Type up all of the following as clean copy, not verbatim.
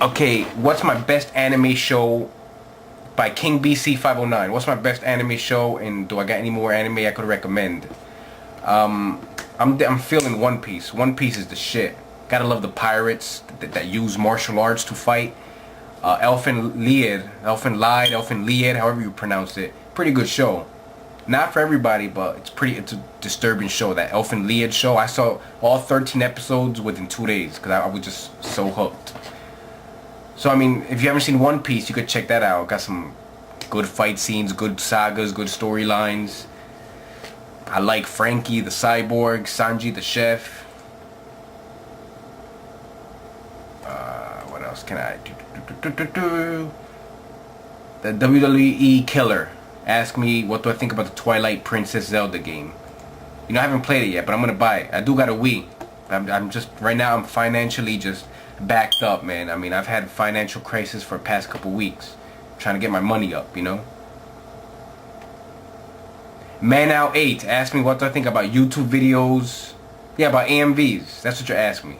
Okay, what's my best anime show by King BC 509? What's my best anime show, and do I got any more anime I could recommend? I'm feeling One Piece. One Piece is the shit. Gotta love the pirates that use martial arts to fight. Elfen Lied, however you pronounce it. Pretty good show. Not for everybody, but it's a disturbing show. That Elfen Lied show. I saw all 13 episodes within 2 days because I was just so hooked. So I mean, if you haven't seen One Piece, you could check that out. Got some good fight scenes, good sagas, good storylines. I like Frankie the cyborg, Sanji the chef. What else can I do? The WWE Killer asked me what do I think about the Twilight Princess Zelda game. You know, I haven't played it yet, but I'm gonna buy it. I do got a Wii. I'm just right now. I'm financially just backed up, man. I mean, I've had financial crisis for the past couple weeks, trying to get my money up, you know. Man 8 asked me what do I think about YouTube videos. Yeah, about AMVs. That's what you're asking me.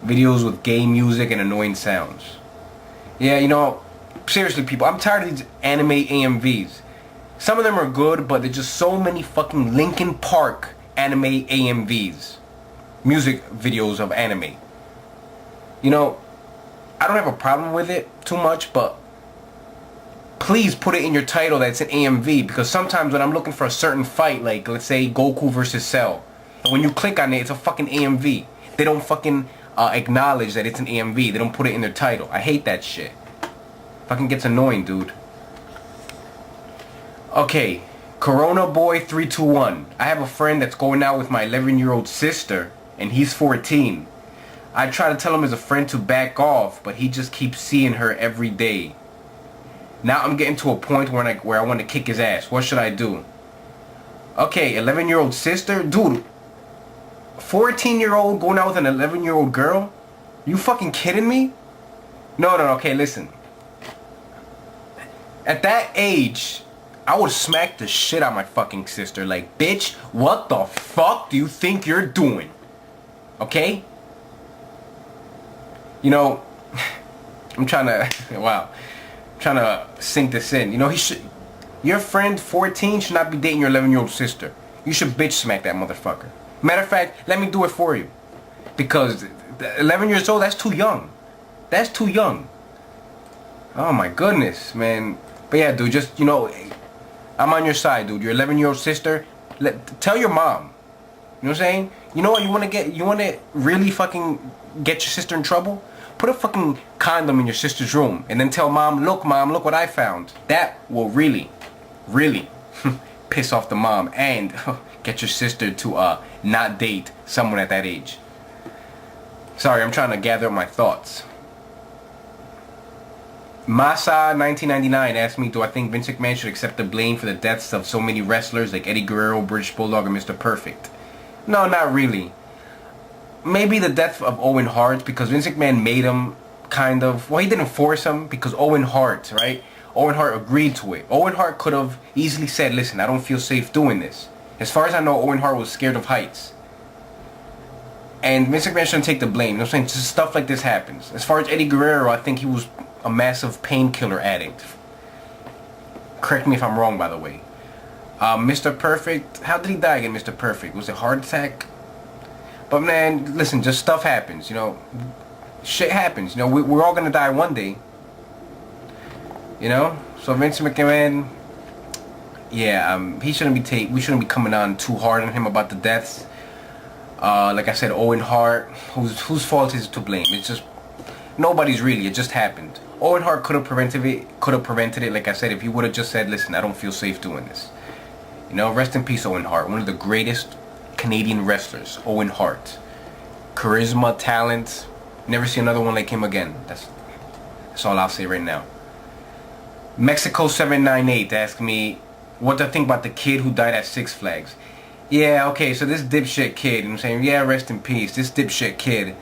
Videos with gay music and annoying sounds. Yeah, you know, seriously, people, I'm tired of these anime AMVs. Some of them are good, but there's just so many fucking Linkin Park anime AMVs. Music videos of anime. You know, I don't have a problem with it too much, but please put it in your title that it's an AMV, because sometimes when I'm looking for a certain fight, like let's say Goku versus Cell, and when you click on it, it's a fucking AMV. They don't fucking acknowledge that it's an AMV. They don't put it in their title. I hate that shit. Fucking gets annoying, dude. Okay, Corona Boy 321. I have a friend that's going out with my 11-year-old sister, and he's 14. I try to tell him as a friend to back off, but he just keeps seeing her every day. Now I'm getting to a point where I want to kick his ass. What should I do? Okay, 11-year-old sister? Dude, 14-year-old going out with an 11-year-old girl? You fucking kidding me? No, okay, listen. At that age, I would smack the shit out of my fucking sister. Like, bitch, what the fuck do you think you're doing? Okay? You know, I'm trying to, wow. I'm trying to sink this in. You know, your friend 14 should not be dating your 11-year-old sister. You should bitch smack that motherfucker. Matter of fact, let me do it for you. Because 11 years old, that's too young. That's too young. Oh my goodness, man. But yeah, dude, just, you know, I'm on your side, dude. Your 11-year-old sister, tell your mom. You know what I'm saying? You know what, you want to really fucking get your sister in trouble? Put a fucking condom in your sister's room and then tell mom, look what I found. That will really piss off the mom and get your sister to not date someone at that age. Sorry, I'm trying to gather up my thoughts. Masa 1999 asked me, do I think Vince McMahon should accept the blame for the deaths of so many wrestlers like Eddie Guerrero, British Bulldog, and Mr. Perfect? No, not really. Maybe the death of Owen Hart, because Vince McMahon made him kind of, well, he didn't force him, because Owen Hart, right? Owen Hart agreed to it. Owen Hart could have easily said, listen, I don't feel safe doing this. As far as I know, Owen Hart was scared of heights. And Vince McMahon shouldn't take the blame. You know what I'm saying? Just stuff like this happens. As far as Eddie Guerrero, I think he was a massive painkiller addict. Correct me if I'm wrong, by the way. Mr. Perfect, how did he die again, Mr. Perfect? Was it heart attack? But man, listen, just stuff happens, you know. Shit happens, you know. We're all gonna die one day. You know? So Vince McMahon, yeah, we shouldn't be coming on too hard on him about the deaths. Like I said, Owen Hart, whose fault is it to blame? It's just nobody's really. It just happened. Owen Hart could have prevented it. Like I said, if he would have just said, listen, I don't feel safe doing this. You know, rest in peace, Owen Hart. One of the greatest Canadian wrestlers, Owen Hart. Charisma, talent. Never see another one like him again. That's all I'll say right now. Mexico 798 asked me what do I think about the kid who died at Six Flags. Yeah, okay, so this dipshit kid, you know what I'm saying? Yeah, rest in peace. This dipshit kid.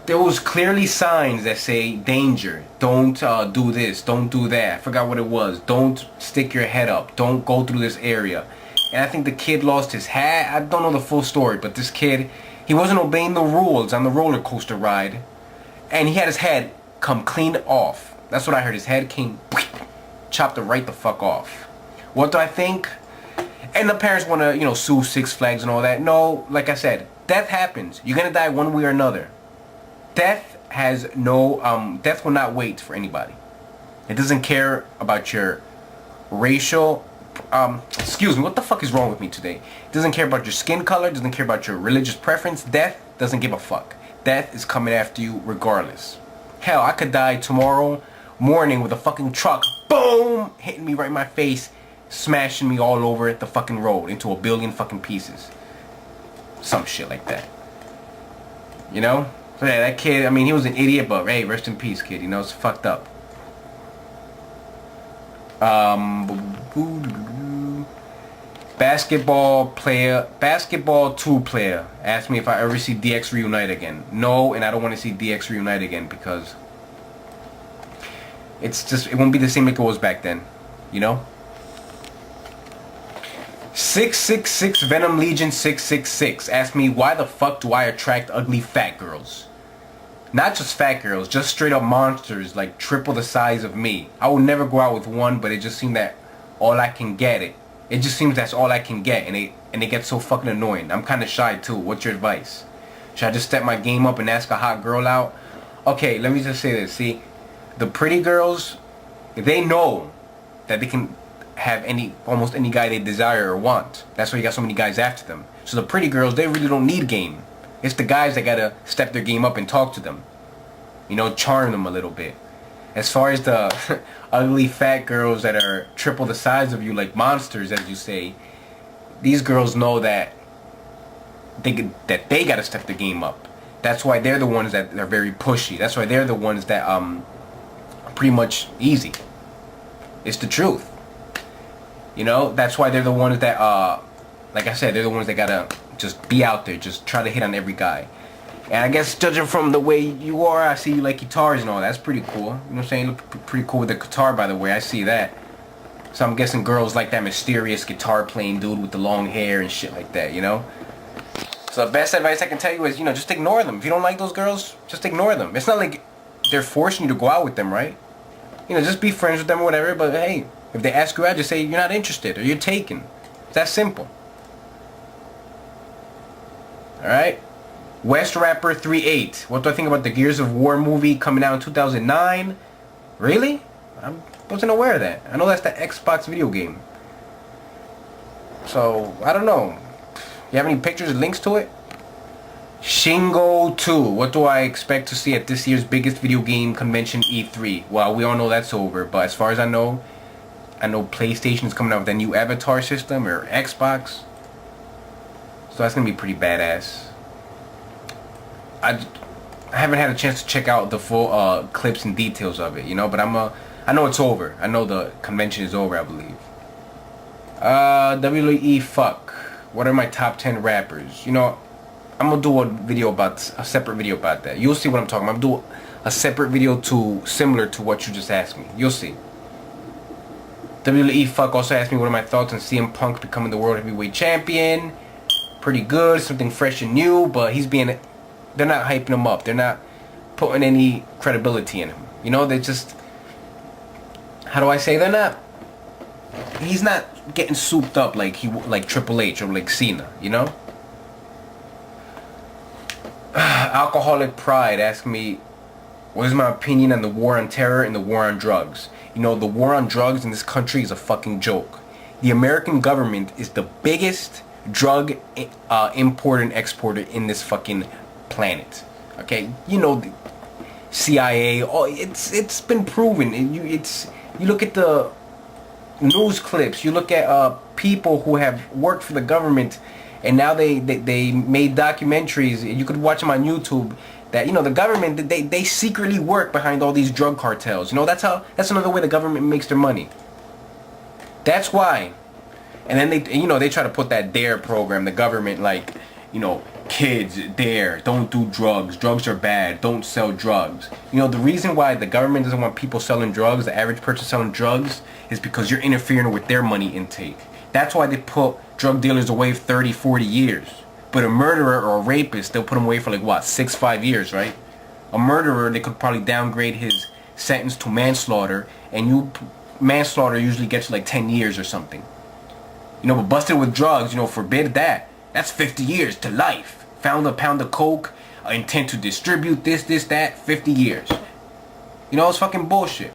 There was clearly signs that say danger. Don't do this. Don't do that. I forgot what it was. Don't stick your head up. Don't go through this area. And I think the kid lost his hat. I don't know the full story, but this kid, He wasn't obeying the rules on the roller coaster ride. And he had his head come clean off. That's what I heard. His head came, chopped it right the fuck off. What do I think? And the parents want to, you know, sue Six Flags and all that. No, like I said, death happens. You're going to die one way or another. Death has no, death will not wait for anybody. It doesn't care about your racial, excuse me, what the fuck is wrong with me today? It doesn't care about your skin color, doesn't care about your religious preference. Death doesn't give a fuck. Death is coming after you regardless. Hell, I could die tomorrow morning with a fucking truck, boom, hitting me right in my face, smashing me all over the fucking road into a billion fucking pieces. Some shit like that. You know? So yeah, that kid, I mean, he was an idiot, but hey, rest in peace, kid. You know, it's fucked up. Basketball 2 player asked me if I ever see DX reunite again. No, and I don't want to see DX reunite again because it's just, it won't be the same like it was back then, you know? 666 Venom Legion 666 asked me, why the fuck do I attract ugly fat girls? Not just fat girls, just straight up monsters like triple the size of me. I would never go out with one, but it just seemed that all I can get it just seems that's all I can get, and it gets so fucking annoying. I'm kind of shy too. What's your advice? Should I just step my game up and ask a hot girl out? Okay, let me just say this. See, the pretty girls, they know that they can have almost any guy they desire or want. That's why you got so many guys after them. So the pretty girls, they really don't need game. It's the guys that gotta step their game up and talk to them. You know, charm them a little bit. As far as the ugly fat girls that are triple the size of you, like monsters, as you say, these girls know that they gotta step their game up. That's why they're the ones that are very pushy. That's why they're the ones that are pretty much easy. It's the truth. You know, that's why they're the ones that like I said, they're the ones that gotta just be out there, just try to hit on every guy. And I guess judging from the way you are, I see you like guitars and all. That's pretty cool. You know what I'm saying? You look pretty cool with the guitar, by the way. I see that. So I'm guessing girls like that mysterious guitar playing dude with the long hair and shit like that, you know? So the best advice I can tell you is, you know, just ignore them. If you don't like those girls, just ignore them. It's not like they're forcing you to go out with them, right? You know, just be friends with them or whatever, but hey, if they ask you out, just say you're not interested or you're taken. It's that simple. Alright? West Rapper 38. What do I think about the Gears of War movie coming out in 2009? Really? I wasn't aware of that. I know that's the Xbox video game. So, I don't know. You have any pictures and links to it? Shingo 2. What do I expect to see at this year's biggest video game convention, E3? Well, we all know that's over, but as far as I know PlayStation is coming out with a new Avatar system, or Xbox. So that's going to be pretty badass. I haven't had a chance to check out the full clips and details of it, you know, but I know it's over. I know the convention is over, I believe. WWE fuck. What are my top 10 rappers? You know, I'm gonna do a separate video about that. You'll see what I'm talking about. I'm gonna do a separate video similar to what you just asked me. You'll see. WWE fuck also asked me what are my thoughts on CM Punk becoming the World Heavyweight Champion. Pretty good, something fresh and new, but they're not hyping him up. They're not putting any credibility in him. You know, they're just, how do I say, he's not getting souped up like Triple H or like Cena, you know? Alcoholic Pride asked me, what is my opinion on the war on terror and the war on drugs? You know, the war on drugs in this country is a fucking joke. The American government is the biggest drug importer and exporter in this fucking planet. Okay, you know, the CIA. Oh, it's been proven. You look at the news clips. You look at people who have worked for the government, and now they made documentaries. You could watch them on YouTube. That, you know, the government, they secretly work behind all these drug cartels. You know, that's another way the government makes their money. That's why. And then they try to put that DARE program, the government, like, you know, kids, DARE, don't do drugs, drugs are bad, don't sell drugs. You know, the reason why the government doesn't want people selling drugs, the average person selling drugs, is because you're interfering with their money intake. That's why they put drug dealers away 30, 40 years. But a murderer or a rapist, they'll put him away for like what, 5 years, right? A murderer, they could probably downgrade his sentence to manslaughter, and manslaughter usually gets like 10 years or something. You know, but busted with drugs, you know, forbid that. That's 50 years to life. Found a pound of coke, intent to distribute this, that, 50 years. You know, it's fucking bullshit.